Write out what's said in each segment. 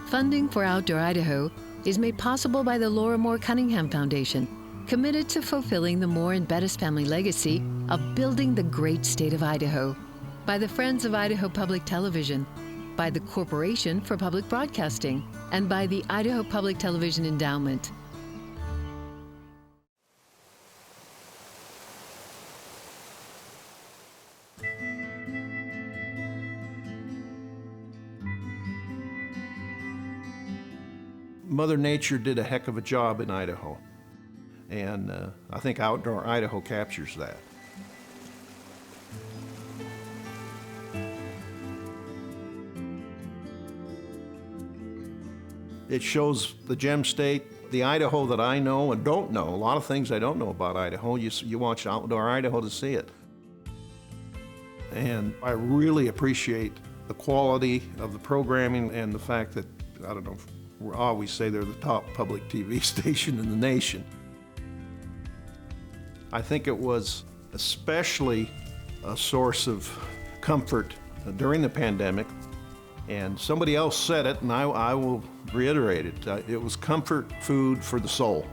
Funding for Outdoor Idaho is made possible by the Laura Moore Cunningham Foundation, committed to fulfilling the Moore and Bettis family legacy of building the great state of Idaho, by the Friends of Idaho Public Television, by the Corporation for Public Broadcasting, and by the Idaho Public Television Endowment. Mother Nature did a heck of a job in Idaho, and I think Outdoor Idaho captures that. It shows the gem state, the Idaho that I know and don't know. A lot of things I don't know about Idaho. You watch Outdoor Idaho to see it. And I really appreciate the quality of the programming and the fact that, I don't know, we always say they're the top public TV station in the nation. I think it was especially a source of comfort during the pandemic, and somebody else said it, and I will reiterate it. It was comfort food for the soul.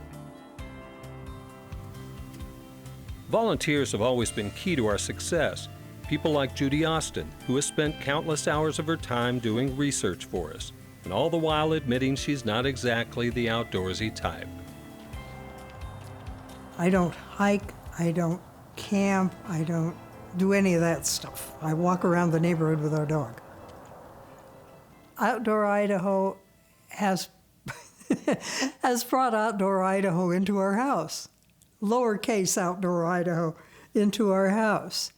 Volunteers have always been key to our success. People like Judy Austin, who has spent countless hours of her time doing research for us, and all the while admitting she's not exactly the outdoorsy type. I don't hike, I don't camp, I don't do any of that stuff. I walk around the neighborhood with our dog. Outdoor Idaho has brought Outdoor Idaho into our house, lowercase Outdoor Idaho into our house.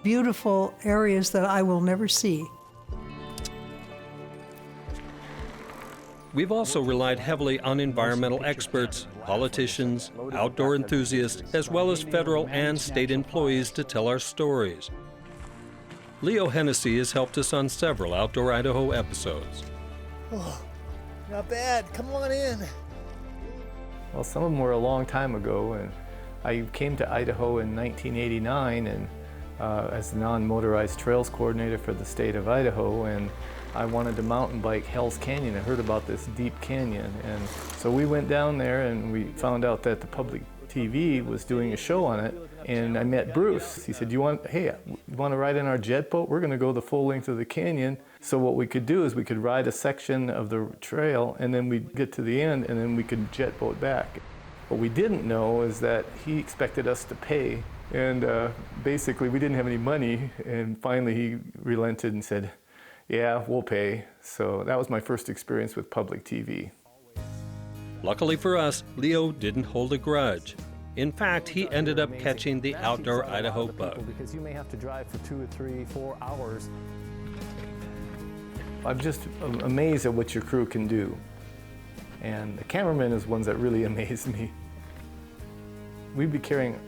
Beautiful areas that I will never see. We've also relied heavily on environmental experts, politicians, outdoor enthusiasts, as well as federal and state employees to tell our stories. Leo Hennessy has helped us on several Outdoor Idaho episodes. Oh, not bad. Come on in. Well, some of them were a long time ago, and I came to Idaho in 1989 and as the non-motorized trails coordinator for the state of Idaho, and I wanted to mountain bike Hell's Canyon. I heard about this deep canyon, and so we went down there and we found out that the public TV was doing a show on it, and I met Bruce. He said, you want to ride in our jet boat? We're going to go the full length of the canyon. So what we could do is we could ride a section of the trail, and then we'd get to the end, and then we could jet boat back. What we didn't know is that he expected us to pay, and basically we didn't have any money, and finally he relented and said, yeah, we'll pay. So that was my first experience with public TV. Luckily for us, Leo didn't hold a grudge. In fact, he ended up catching the Outdoor Idaho bug. Because you may have to drive for 2 or 3, 4 hours. I'm just amazed at what your crew can do. And the cameraman is ones that really amaze me. We'd be carrying,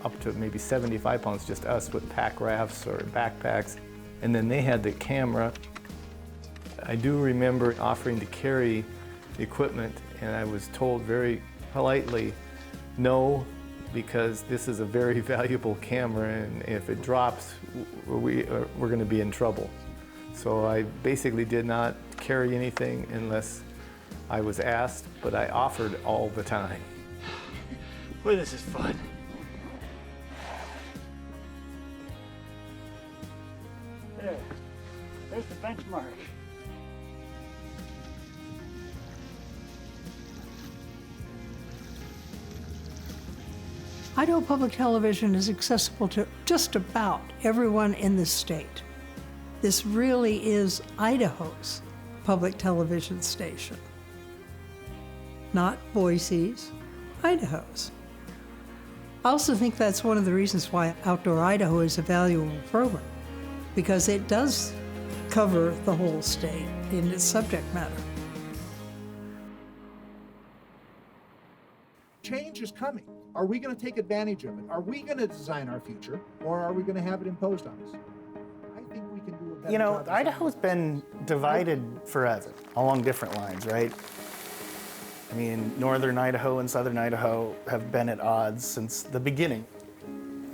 up to maybe 75 pounds, just us, with pack rafts or backpacks. And then they had the camera. I do remember offering to carry the equipment, and I was told very politely, no, because this is a very valuable camera, and if it drops, we're going to be in trouble. So I basically did not carry anything unless I was asked, but I offered all the time. Boy, this is fun. There's the benchmark. Idaho Public Television is accessible to just about everyone in the state. This really is Idaho's public television station. Not Boise's, Idaho's. I also think that's one of the reasons why Outdoor Idaho is a valuable program, because it does cover the whole state in its subject matter. Change is coming. Are we going to take advantage of it? Are we going to design our future, or are we going to have it imposed on us? I think we can do a better job. Idaho's been divided forever along different lines, right? I mean, northern Idaho and southern Idaho have been at odds since the beginning.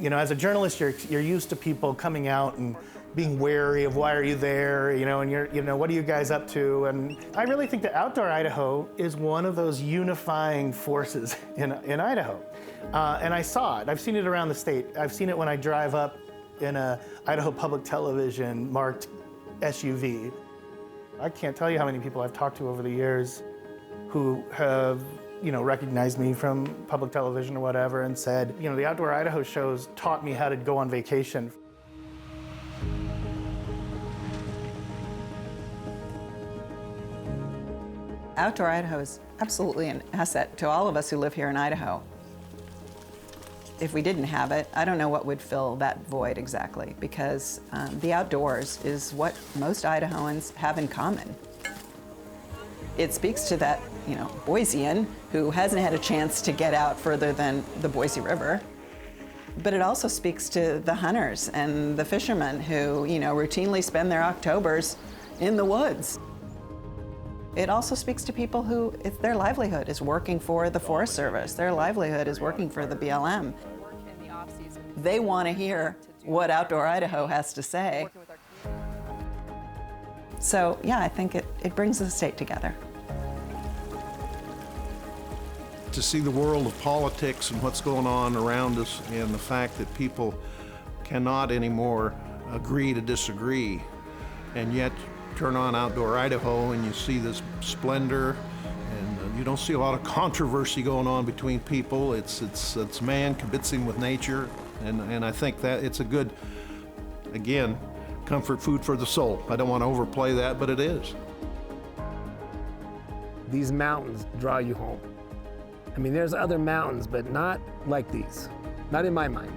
As a journalist, you're used to people coming out and being wary of why are you there, and what are you guys up to? And I really think that Outdoor Idaho is one of those unifying forces in Idaho. And I saw it. I've seen it around the state. I've seen it when I drive up in a Idaho Public Television marked SUV. I can't tell you how many people I've talked to over the years who have recognized me from public television or whatever and said, the Outdoor Idaho shows taught me how to go on vacation. Outdoor Idaho is absolutely an asset to all of us who live here in Idaho. If we didn't have it, I don't know what would fill that void exactly, because the outdoors is what most Idahoans have in common. It speaks to that, Boisean who hasn't had a chance to get out further than the Boise River. But it also speaks to the hunters and the fishermen who, routinely spend their Octobers in the woods. It also speaks to people who their livelihood is working for the Forest Service. Their livelihood is working for the BLM. They want to hear what Outdoor Idaho has to say. So, yeah, I think it brings the state together. To see the world of politics and what's going on around us, and the fact that people cannot anymore agree to disagree, and yet turn on Outdoor Idaho and you see this splendor, and you don't see a lot of controversy going on between people. It's man kibitzing with nature, and I think that it's a good, again, comfort food for the soul. I don't want to overplay that, but it is. These mountains draw you home. I mean, there's other mountains, but not like these, not in my mind.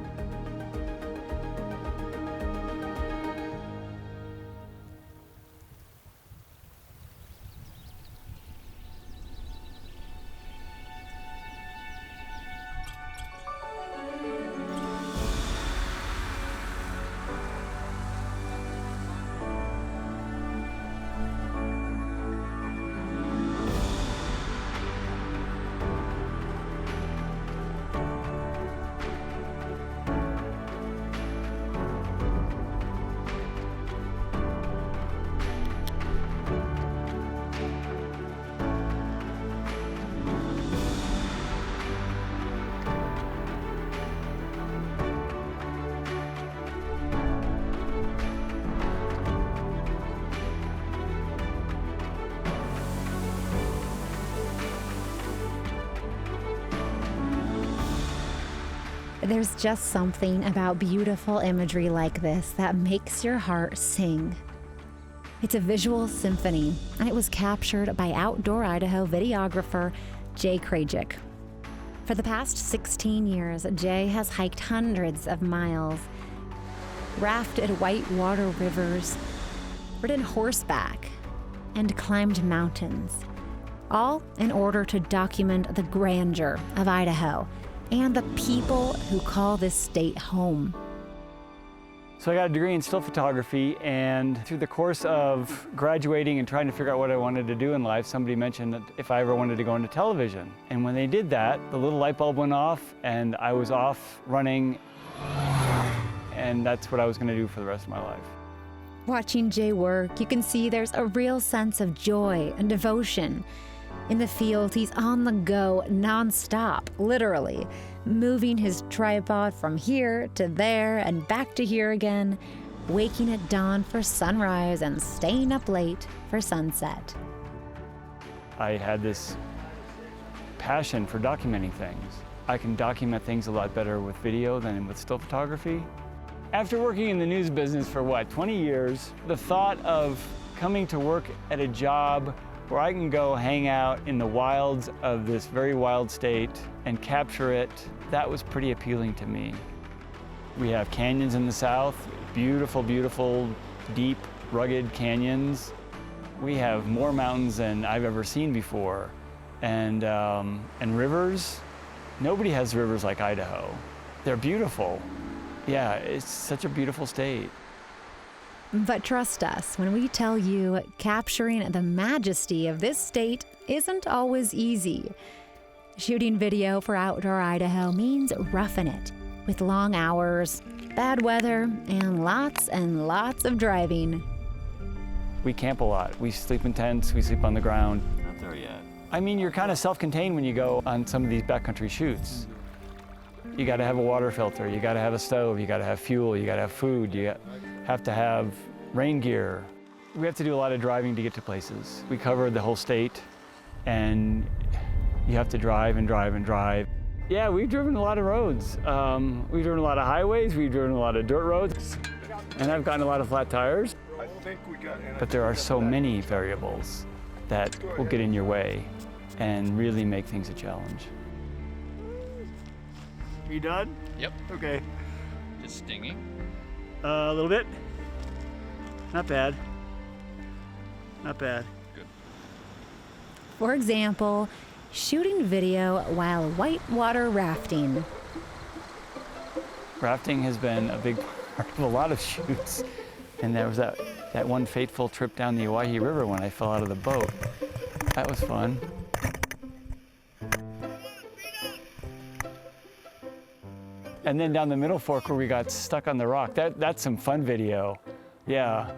There's just something about beautiful imagery like this that makes your heart sing. It's a visual symphony, and it was captured by Outdoor Idaho videographer Jay Krajcik. For the past 16 years, Jay has hiked hundreds of miles, rafted whitewater rivers, ridden horseback, and climbed mountains, all in order to document the grandeur of Idaho and the people who call this state home. So I got a degree in still photography, and through the course of graduating and trying to figure out what I wanted to do in life, somebody mentioned that if I ever wanted to go into television. And when they did that, the little light bulb went off, and I was off running, and that's what I was gonna do for the rest of my life. Watching Jay work, you can see there's a real sense of joy and devotion. In the field, he's on the go nonstop, literally, moving his tripod from here to there and back to here again, waking at dawn for sunrise and staying up late for sunset. I had this passion for documenting things. I can document things a lot better with video than with still photography. After working in the news business for 20 years, the thought of coming to work at a job where I can go hang out in the wilds of this very wild state and capture it, that was pretty appealing to me. We have canyons in the south, beautiful, beautiful, deep, rugged canyons. We have more mountains than I've ever seen before. And rivers, nobody has rivers like Idaho. They're beautiful. Yeah, it's such a beautiful state. But trust us when we tell you capturing the majesty of this state isn't always easy. Shooting video for Outdoor Idaho means roughing it with long hours, bad weather, and lots of driving. We camp a lot. We sleep in tents, we sleep on the ground. Not there yet. I mean, you're kind of self-contained when you go on some of these backcountry shoots. You got to have a water filter, you got to have a stove, you got to have fuel, you got to have food, you have to have rain gear. We have to do a lot of driving to get to places. We cover the whole state, and you have to drive and drive and drive. Yeah, we've driven a lot of roads. We've driven a lot of highways, we've driven a lot of dirt roads, and I've gotten a lot of flat tires. But there are so many variables that will get in your way and really make things a challenge. Are you done? Yep. Okay. Just stinging. A little bit. Not bad. Not bad. Good. For example, shooting video while whitewater rafting. Rafting has been a big part of a lot of shoots. And there was that one fateful trip down the Owyhee River when I fell out of the boat. That was fun. And then down the Middle Fork where we got stuck on the rock. That's some fun video. Yeah.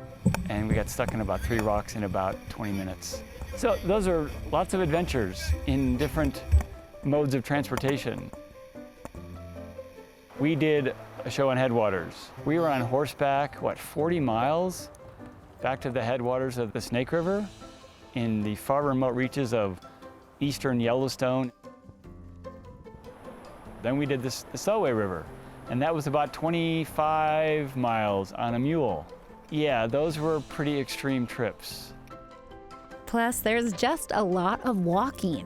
And we got stuck in about 3 rocks in about 20 minutes. So those are lots of adventures in different modes of transportation. We did a show on headwaters. We were on horseback, 40 miles back to the headwaters of the Snake River in the far remote reaches of eastern Yellowstone. Then we did the Selway River, and that was about 25 miles on a mule. Yeah, those were pretty extreme trips. Plus, there's just a lot of walking.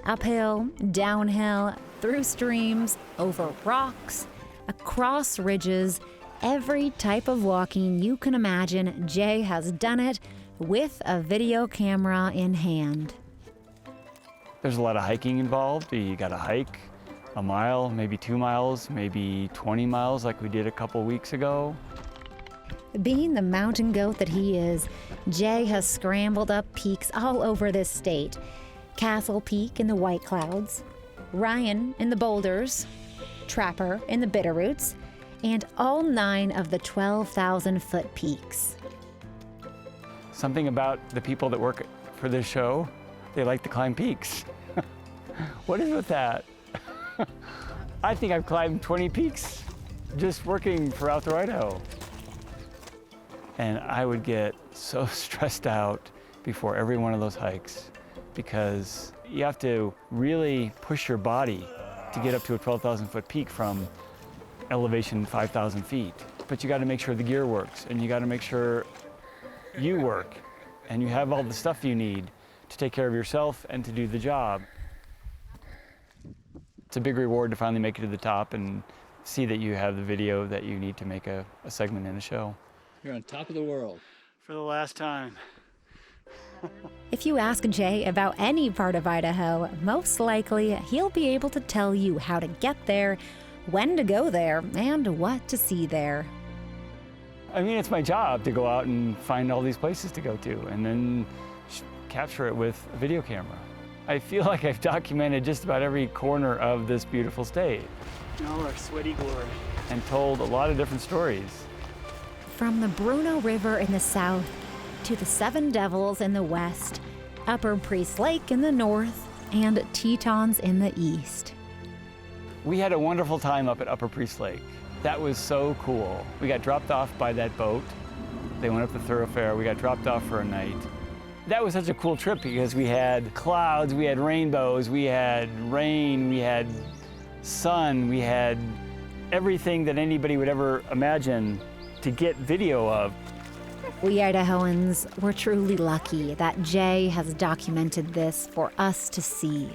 Uphill, downhill, through streams, over rocks, across ridges, every type of walking you can imagine, Jay has done it with a video camera in hand. There's a lot of hiking involved. You gotta hike a mile, maybe 2 miles, maybe 20 miles like we did a couple weeks ago. Being the mountain goat that he is, Jay has scrambled up peaks all over this state. Castle Peak in the White Clouds, Ryan in the Boulders, Trapper in the Bitterroots, and all 9 of the 12,000-foot peaks. Something about the people that work for this show, they like to climb peaks. What is with that? I think I've climbed 20 peaks just working for Outdoor Idaho. And I would get so stressed out before every one of those hikes because you have to really push your body to get up to a 12,000-foot peak from elevation 5,000 feet. But you got to make sure the gear works, and you got to make sure you work, and you have all the stuff you need to take care of yourself and to do the job. It's a big reward to finally make it to the top and see that you have the video that you need to make a segment in a show. You're on top of the world. For the last time. If you ask Jay about any part of Idaho, most likely he'll be able to tell you how to get there, when to go there, and what to see there. I mean, it's my job to go out and find all these places to go to and then capture it with a video camera. I feel like I've documented just about every corner of this beautiful state. In all our sweaty glory. And told a lot of different stories. From the Bruno River in the south to the Seven Devils in the west, Upper Priest Lake in the north, and Tetons in the east. We had a wonderful time up at Upper Priest Lake. That was so cool. We got dropped off by that boat. They went up the thoroughfare. We got dropped off for a night. That was such a cool trip because we had clouds, we had rainbows, we had rain, we had sun, we had everything that anybody would ever imagine to get video of. We Idahoans were truly lucky that Jay has documented this for us to see.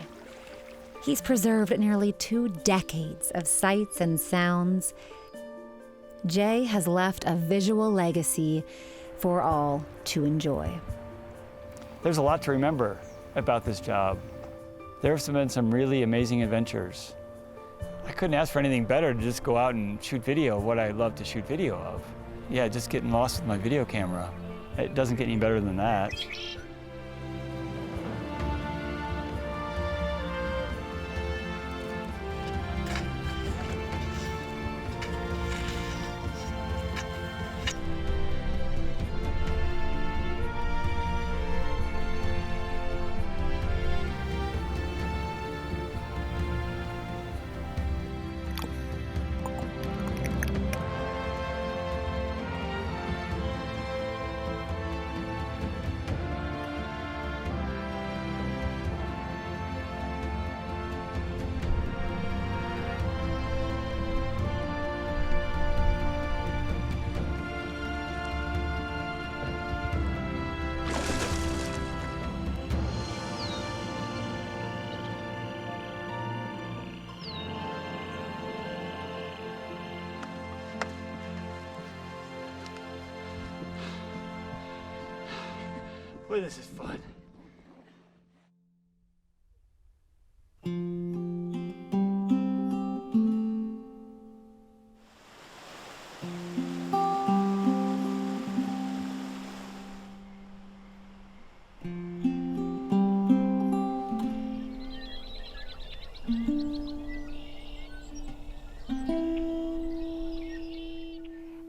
He's preserved nearly 2 decades of sights and sounds. Jay has left a visual legacy for all to enjoy. There's a lot to remember about this job. There have been some really amazing adventures. I couldn't ask for anything better to just go out and shoot video of what I love to shoot video of. Yeah, just getting lost with my video camera. It doesn't get any better than that. Boy, this is fun.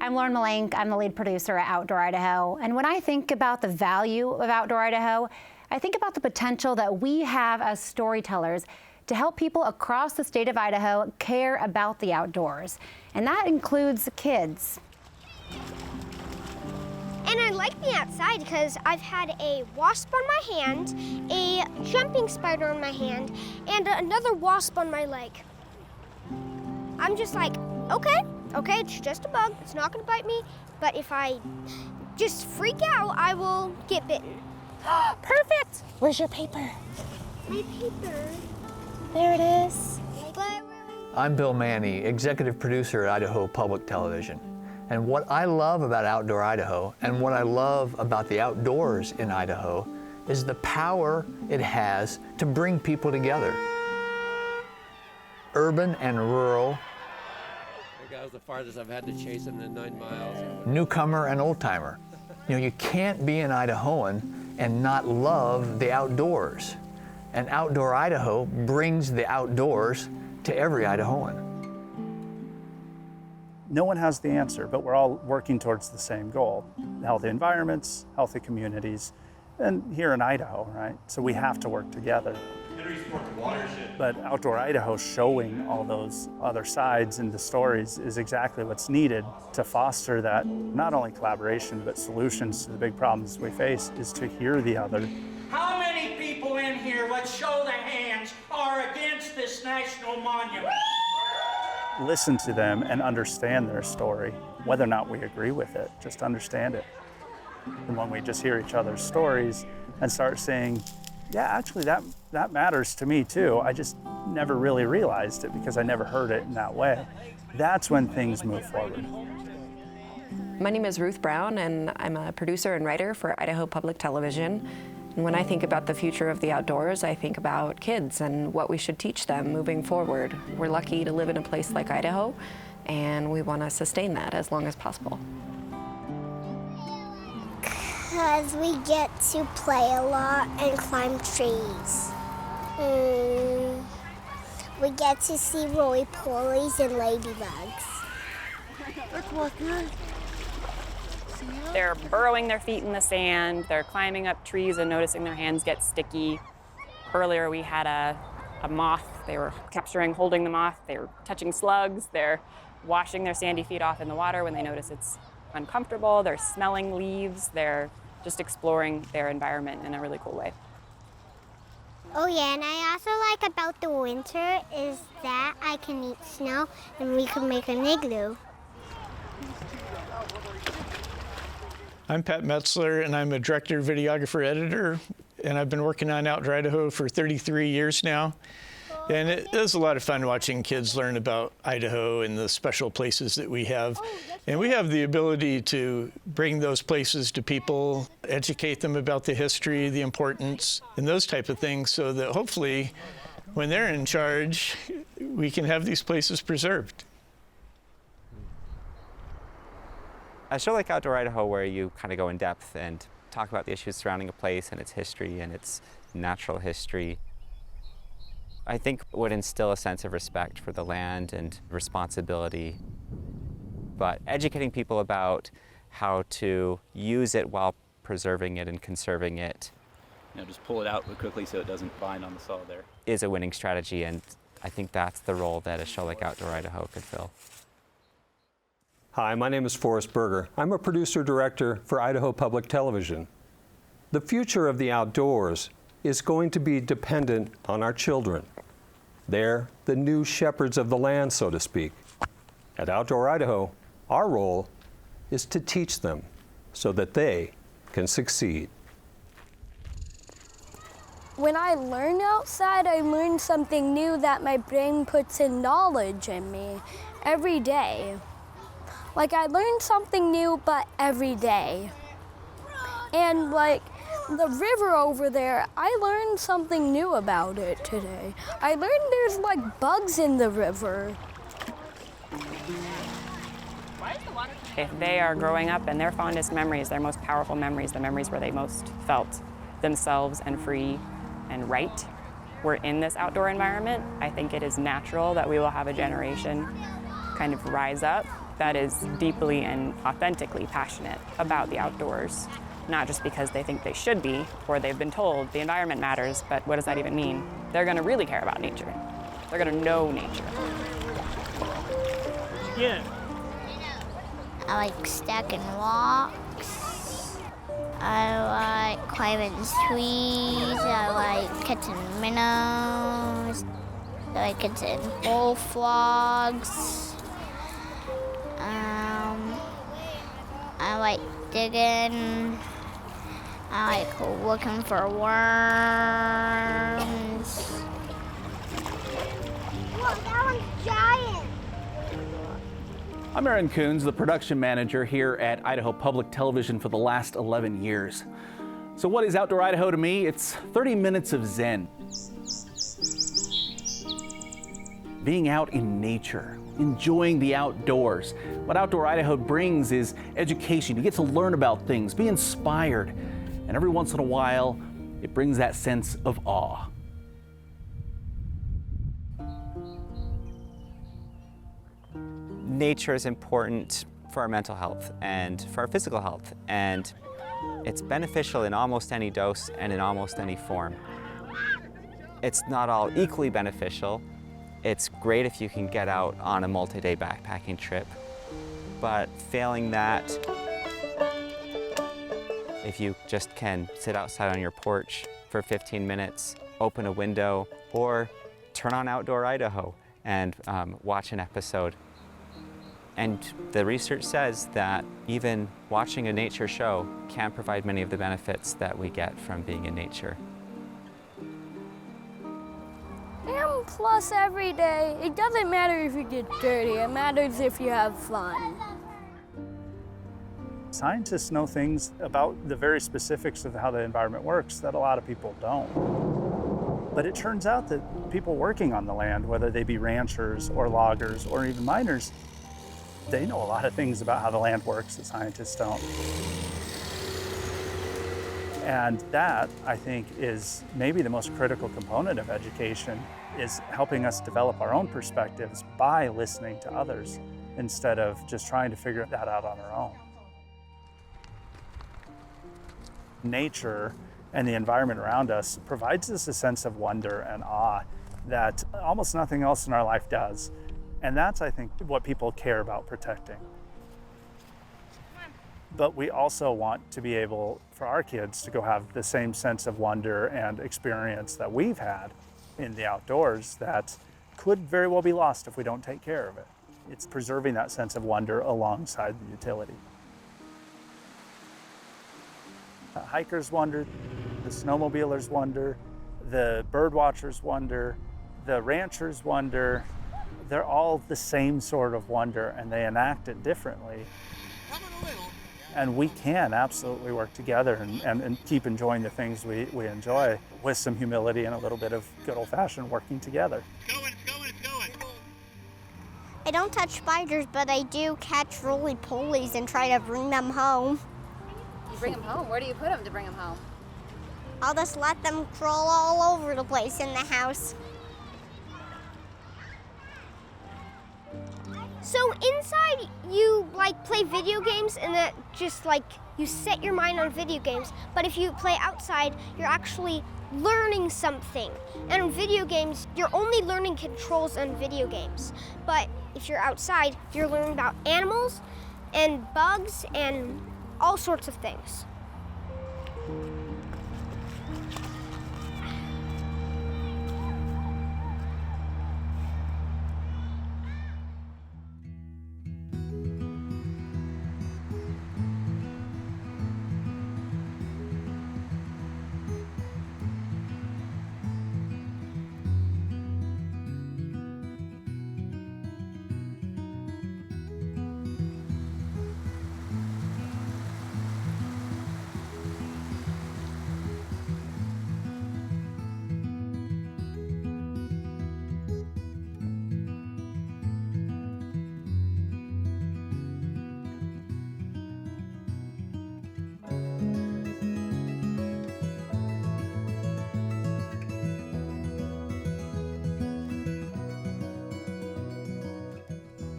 I'm Lauren Malenk. I'm the lead producer at Outdoor Idaho. And when I think about the value of Outdoor Idaho, I think about the potential that we have as storytellers to help people across the state of Idaho care about the outdoors. And that includes kids. And I like being outside because I've had a wasp on my hand, a jumping spider on my hand, and another wasp on my leg. I'm just like, okay, it's just a bug. It's not gonna bite me, but if I just freak out, I will get bitten. Perfect! Where's your paper? My paper. There it is. I'm Bill Manny, executive producer at Idaho Public Television. And what I love about Outdoor Idaho and what I love about the outdoors in Idaho is the power it has to bring people together. Urban and rural, That was the farthest I've had to chase him in 9 miles. newcomer and old-timer. You know, you can't be an Idahoan and not love the outdoors. And Outdoor Idaho brings the outdoors to every Idahoan. No one has the answer, but we're all working towards the same goal. Healthy environments, healthy communities, and here in Idaho, right? So we have to work together. But Outdoor Idaho showing all those other sides and the stories is exactly what's needed to foster that, not only collaboration, but solutions to the big problems we face, is to hear the other. How many people in here, let's show their hands, are against this national monument? Listen to them and understand their story, whether or not we agree with it, just understand it. And when we just hear each other's stories and start saying, yeah, actually that matters to me too. I just never really realized it because I never heard it in that way. That's when things move forward. My name is Ruth Brown, and I'm a producer and writer for Idaho Public Television. And when I think about the future of the outdoors, I think about kids and what we should teach them moving forward. We're lucky to live in a place like Idaho, and we want to sustain that as long as possible. Because we get to play a lot and climb trees. We get to see roly-polies and ladybugs. That's what good. They're burrowing their feet in the sand, they're climbing up trees and noticing their hands get sticky. Earlier we had a moth. They were capturing, holding the moth. They were touching slugs. They're washing their sandy feet off in the water when they notice it's uncomfortable. They're smelling leaves. They're just exploring their environment in a really cool way. Oh yeah, and I also like about the winter is that I can eat snow and we can make an igloo. I'm Pat Metzler, and I'm a director, videographer, editor, and I've been working on Outdoor Idaho for 33 years now. And it is a lot of fun watching kids learn about Idaho and the special places that we have. And we have the ability to bring those places to people, educate them about the history, the importance, and those type of things, so that hopefully when they're in charge, we can have these places preserved. A show like Outdoor Idaho, where you kind of go in depth and talk about the issues surrounding a place and its history and its natural history, I think would instill a sense of respect for the land and responsibility. But educating people about how to use it while preserving it and conserving it, just pull it out quickly so it doesn't bind on the saw there, is a winning strategy, and I think that's the role that a show like Outdoor Idaho could fill. Hi, my name is Forrest Berger. I'm a producer-director for Idaho Public Television. The future of the outdoors is going to be dependent on our children. They're the new shepherds of the land, so to speak. At Outdoor Idaho, our role is to teach them so that they can succeed. When I learn outside, I learn something new that my brain puts in knowledge in me every day. Like I learn something new, but every day. And like The river over there, I learned something new about it today. I learned there's like bugs in the river. If they are growing up and their fondest memories, their most powerful memories, the memories where they most felt themselves and free and right, were in this outdoor environment, I think it is natural that we will have a generation kind of rise up that is deeply and authentically passionate about the outdoors, not just because they think they should be or they've been told the environment matters, but what does that even mean? They're going to really care about nature. They're going to know nature. Yeah. I like stacking rocks. I like climbing trees. I like catching minnows. I like catching bullfrogs. I like digging. I like looking for worms. Whoa, that one's giant. I'm Aaron Coons, the production manager here at Idaho Public Television for the last 11 years. So what is Outdoor Idaho to me? It's 30 minutes of zen. Being out in nature, enjoying the outdoors. What Outdoor Idaho brings is education. You get to learn about things, be inspired, and every once in a while, it brings that sense of awe. Nature is important for our mental health and for our physical health, and it's beneficial in almost any dose and in almost any form. It's not all equally beneficial. It's great if you can get out on a multi-day backpacking trip, but failing that, if you just can sit outside on your porch for 15 minutes, open a window, or turn on Outdoor Idaho and watch an episode. And the research says that even watching a nature show can provide many of the benefits that we get from being in nature. And plus every day, it doesn't matter if you get dirty, it matters if you have fun. Scientists know things about the very specifics of how the environment works that a lot of people don't. But it turns out that people working on the land, whether they be ranchers or loggers or even miners, they know a lot of things about how the land works that scientists don't. And that, I think, is maybe the most critical component of education, is helping us develop our own perspectives by listening to others instead of just trying to figure that out on our own. Nature and the environment around us provides us a sense of wonder and awe that almost nothing else in our life does. And that's, I think, what people care about protecting. But we also want to be able, for our kids, to go have the same sense of wonder and experience that we've had in the outdoors that could very well be lost if we don't take care of it. It's preserving that sense of wonder alongside the utility. The hikers wonder, the snowmobilers wonder, the bird watchers wonder, the ranchers wonder. They're all the same sort of wonder, and they enact it differently. And we can absolutely work together and keep enjoying the things we enjoy with some humility and a little bit of good old-fashioned working together. I don't touch spiders, but I do catch roly-polies and try to bring them home. You bring them home? Where do you put them to bring them home? I'll just let them crawl all over the place in the house. So inside you play video games and that just you set your mind on video games, but if you play outside, you're actually learning something. And in video games, you're only learning controls on video games. But if you're outside, you're learning about animals and bugs and all sorts of things.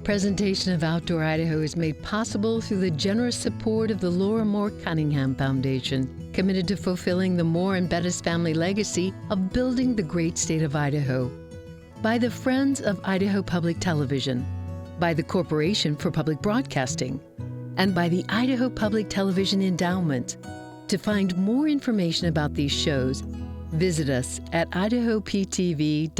Presentation of Outdoor Idaho is made possible through the generous support of the Laura Moore Cunningham Foundation, committed to fulfilling the Moore and Bettis family legacy of building the great state of Idaho. By the Friends of Idaho Public Television, by the Corporation for Public Broadcasting, and by the Idaho Public Television Endowment. To find more information about these shows, visit us at idahoptv.org.